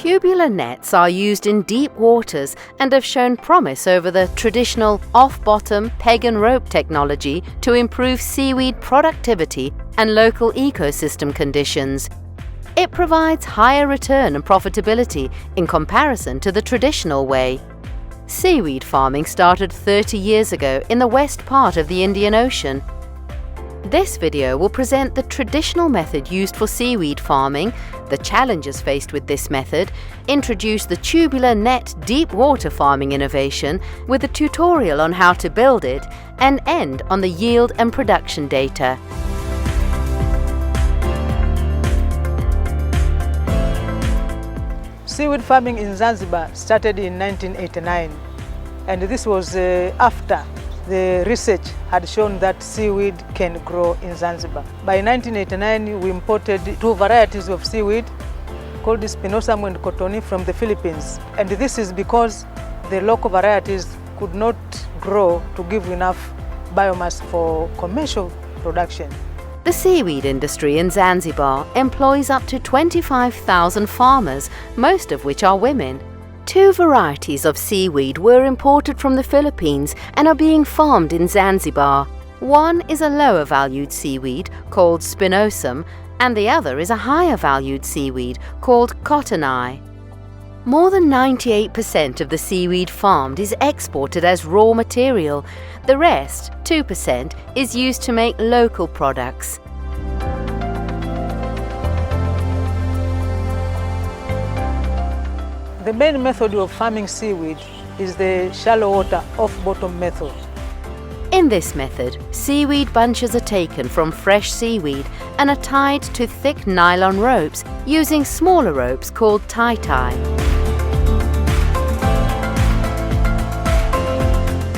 Tubular nets are used in deep waters and have shown promise over the traditional off-bottom peg and rope technology to improve seaweed productivity and local ecosystem conditions. It provides higher return and profitability in comparison to the traditional way. Seaweed farming started 30 years ago in the west part of the Indian Ocean. This video will present the traditional method used for seaweed farming, the challenges faced with this method, introduce the tubular net deep water farming innovation with a tutorial on how to build it, and end on the yield and production data. Seaweed farming in Zanzibar started in 1989, and this was after the research had shown that seaweed can grow in Zanzibar. By 1989, we imported two varieties of seaweed called Spinosum and Cotoni from the Philippines. And this is because the local varieties could not grow to give enough biomass for commercial production. The seaweed industry in Zanzibar employs up to 25,000 farmers, most of which are women. Two varieties of seaweed were imported from the Philippines and are being farmed in Zanzibar. One is a lower valued seaweed called Spinosum, and the other is a higher valued seaweed called Cotoni. More than 98% of the seaweed farmed is exported as raw material. The rest, 2%, is used to make local products. The main method of farming seaweed is the shallow water off-bottom method. In this method, seaweed bunches are taken from fresh seaweed and are tied to thick nylon ropes using smaller ropes called tie-tie.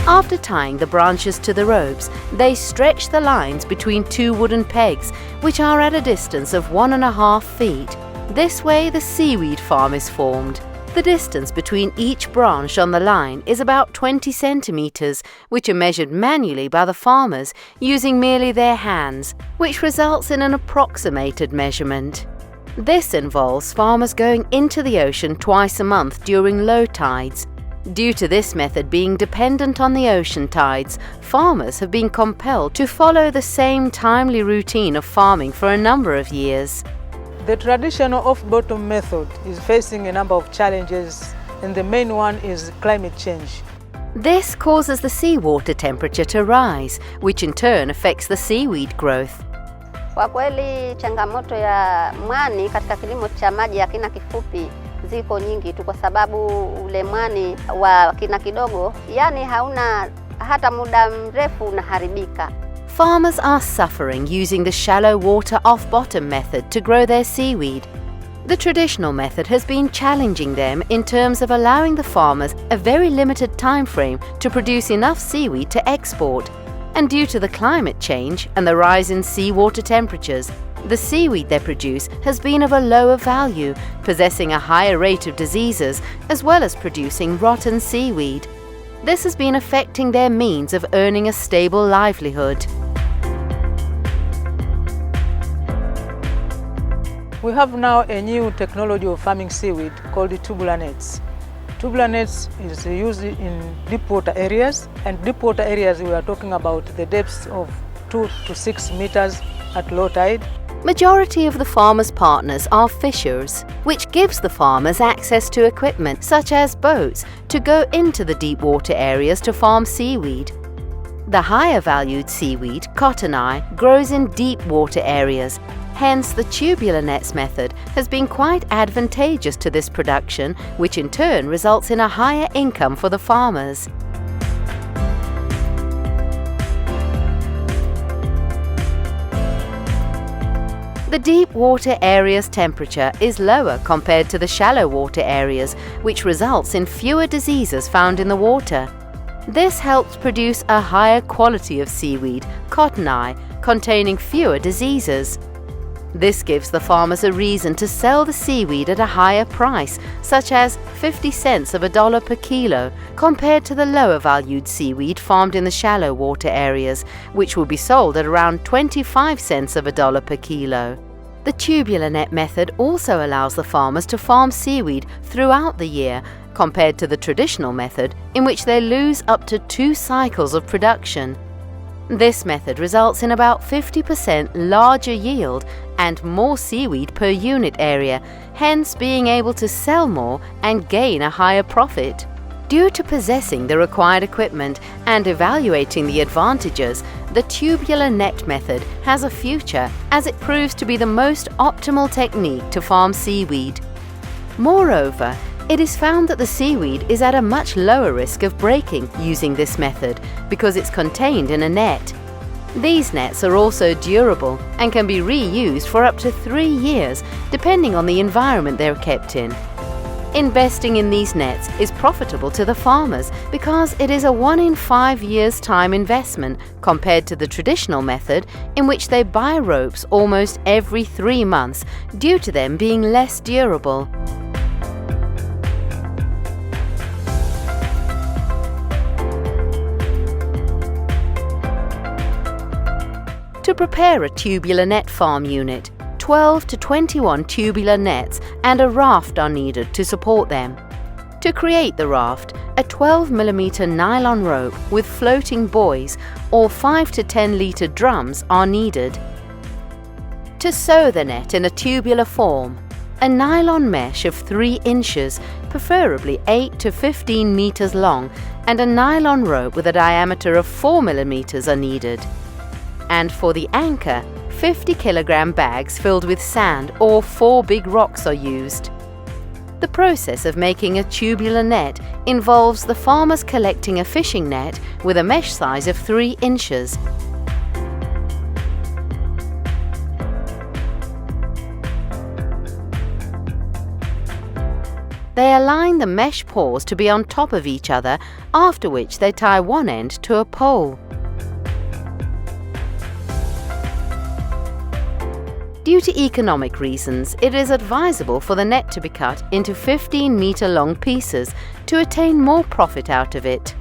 After tying the branches to the ropes, they stretch the lines between two wooden pegs, which are at a distance of 1.5 feet. This way, the seaweed farm is formed. The distance between each branch on the line is about 20 centimeters, which are measured manually by the farmers using merely their hands, which results in an approximated measurement. This involves farmers going into the ocean twice a month during low tides. Due to this method being dependent on the ocean tides, farmers have been compelled to follow the same timely routine of farming for a number of years. The traditional off-bottom method is facing a number of challenges, and the main one is climate change. This causes the seawater temperature to rise, which in turn affects the seaweed growth. Kwa kweli changamoto ya mwani katika kilimo cha maji ya kina kifupi ziko nyingi tu, kwa sababu ule mwani wa kina kidogo yani hauna hata muda mrefu unaharibika. Farmers are suffering using the shallow water off-bottom method to grow their seaweed. The traditional method has been challenging them in terms of allowing the farmers a very limited time frame to produce enough seaweed to export. And due to the climate change and the rise in seawater temperatures, the seaweed they produce has been of a lower value, possessing a higher rate of diseases, as well as producing rotten seaweed. This has been affecting their means of earning a stable livelihood. We have now a new technology of farming seaweed called the tubular nets. Tubular nets is used in deep water areas, and deep water areas we are talking about the depths of 2 to 6 meters at low tide. Majority of the farmers' partners are fishers, which gives the farmers access to equipment such as boats to go into the deep water areas to farm seaweed. The higher valued seaweed, Cotoni, grows in deep water areas. Hence, the tubular nets method has been quite advantageous to this production, which in turn results in a higher income for the farmers. The deep water area's temperature is lower compared to the shallow water areas, which results in fewer diseases found in the water. This helps produce a higher quality of seaweed, Cotoni, containing fewer diseases. This gives the farmers a reason to sell the seaweed at a higher price, such as 50 cents of a dollar per kilo, compared to the lower valued seaweed farmed in the shallow water areas, which will be sold at around 25 cents of a dollar per kilo. The tubular net method also allows the farmers to farm seaweed throughout the year, compared to the traditional method in which they lose up to 2 cycles of production. This method results in about 50% larger yield and more seaweed per unit area, hence being able to sell more and gain a higher profit. Due to possessing the required equipment and evaluating the advantages, the tubular net method has a future as it proves to be the most optimal technique to farm seaweed. Moreover, it is found that the seaweed is at a much lower risk of breaking using this method because it's contained in a net. These nets are also durable and can be reused for up to 3 years depending on the environment they're kept in. Investing in these nets is profitable to the farmers because it is a 1 in 5 years' time investment compared to the traditional method in which they buy ropes almost every 3 months due to them being less durable. To prepare a tubular net farm unit, 12 to 21 tubular nets and a raft are needed to support them. To create the raft, a 12 mm nylon rope with floating buoys or 5 to 10 litre drums are needed. To sew the net in a tubular form, a nylon mesh of 3 inches, preferably 8 to 15 meters long, and a nylon rope with a diameter of 4 millimeters are needed. And for the anchor, 50 kilogram bags filled with sand or 4 big rocks are used. The process of making a tubular net involves the farmers collecting a fishing net with a mesh size of 3 inches. They align the mesh paws to be on top of each other, after which they tie one end to a pole. Due to economic reasons, it is advisable for the net to be cut into 15-meter-long pieces to attain more profit out of it.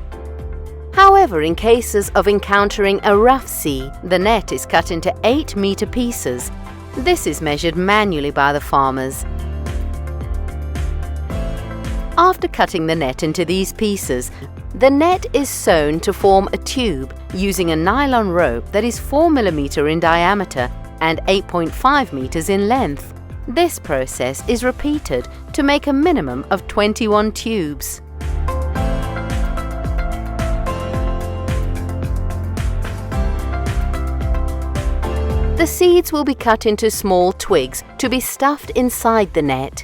However, in cases of encountering a rough sea, the net is cut into 8-meter pieces. This is measured manually by the farmers. After cutting the net into these pieces, the net is sewn to form a tube using a nylon rope that is 4 mm in diameter and 8.5 meters in length. This process is repeated to make a minimum of 21 tubes. The seeds will be cut into small twigs to be stuffed inside the net.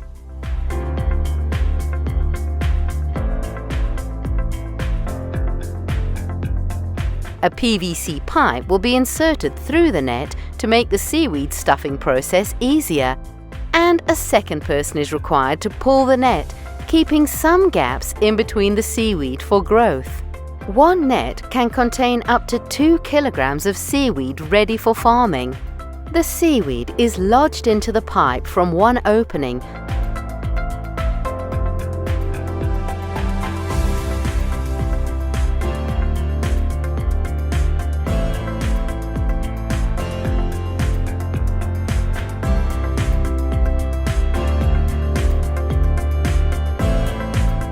A PVC pipe will be inserted through the net to make the seaweed stuffing process easier, and a second person is required to pull the net, keeping some gaps in between the seaweed for growth. One net can contain up to 2 kilograms of seaweed ready for farming. The seaweed is lodged into the pipe from one opening,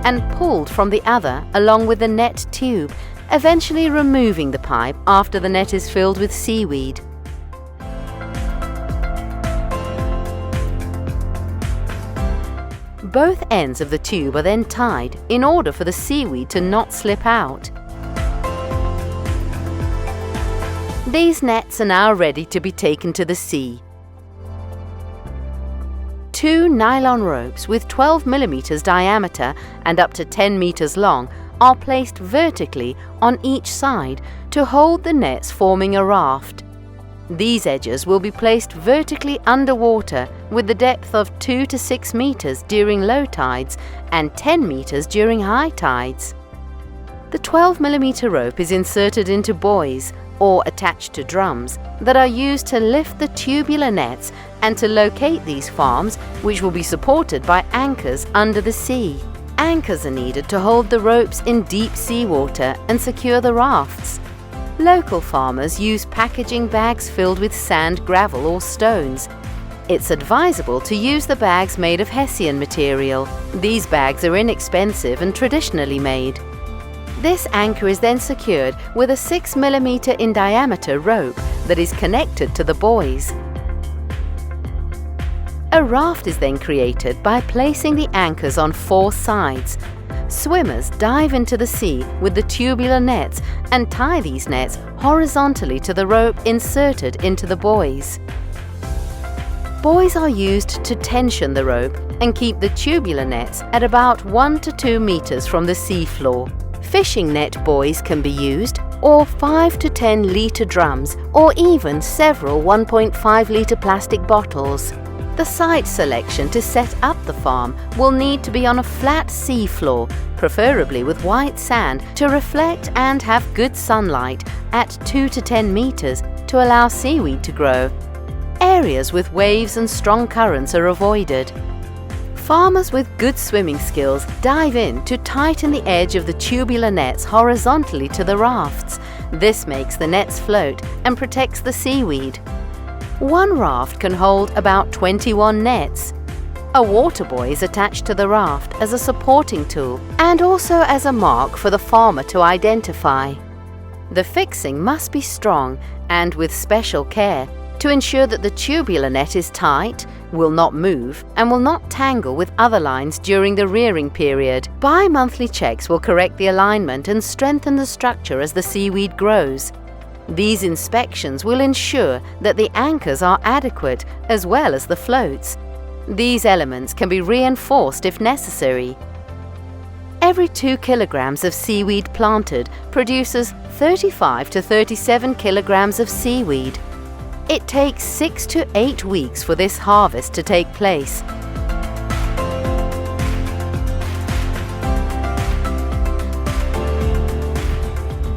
and pulled from the other along with the net tube, eventually removing the pipe after the net is filled with seaweed. Both ends of the tube are then tied in order for the seaweed to not slip out. These nets are now ready to be taken to the sea. 2 nylon ropes with 12 mm diameter and up to 10 meters long are placed vertically on each side to hold the nets, forming a raft. These edges will be placed vertically underwater with the depth of 2 to 6 meters during low tides and 10 meters during high tides. The 12 mm rope is inserted into buoys or attached to drums that are used to lift the tubular nets and to locate these farms, which will be supported by anchors under the sea. Anchors are needed to hold the ropes in deep seawater and secure the rafts. Local farmers use packaging bags filled with sand, gravel or stones. It's advisable to use the bags made of hessian material. These bags are inexpensive and traditionally made. This anchor is then secured with a 6 mm in diameter rope that is connected to the buoys. A raft is then created by placing the anchors on 4 sides. Swimmers dive into the sea with the tubular nets and tie these nets horizontally to the rope inserted into the buoys. Buoys are used to tension the rope and keep the tubular nets at about 1 to 2 meters from the sea floor. Fishing net buoys can be used, or 5 to 10 litre drums, or even several 1.5 litre plastic bottles. The site selection to set up the farm will need to be on a flat sea floor, preferably with white sand to reflect and have good sunlight at 2 to 10 meters to allow seaweed to grow. Areas with waves and strong currents are avoided. Farmers with good swimming skills dive in to tighten the edge of the tubular nets horizontally to the rafts. This makes the nets float and protects the seaweed. One raft can hold about 21 nets. A water buoy is attached to the raft as a supporting tool and also as a mark for the farmer to identify. The fixing must be strong and with special care to ensure that the tubular net is tight, will not move, and will not tangle with other lines during the rearing period. Bi-monthly checks will correct the alignment and strengthen the structure as the seaweed grows. These inspections will ensure that the anchors are adequate as well as the floats. These elements can be reinforced if necessary. Every 2 kilograms of seaweed planted produces 35 to 37 kilograms of seaweed. It takes 6 to 8 weeks for this harvest to take place.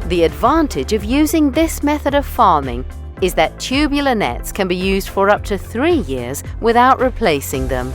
The advantage of using this method of farming is that tubular nets can be used for up to 3 years without replacing them.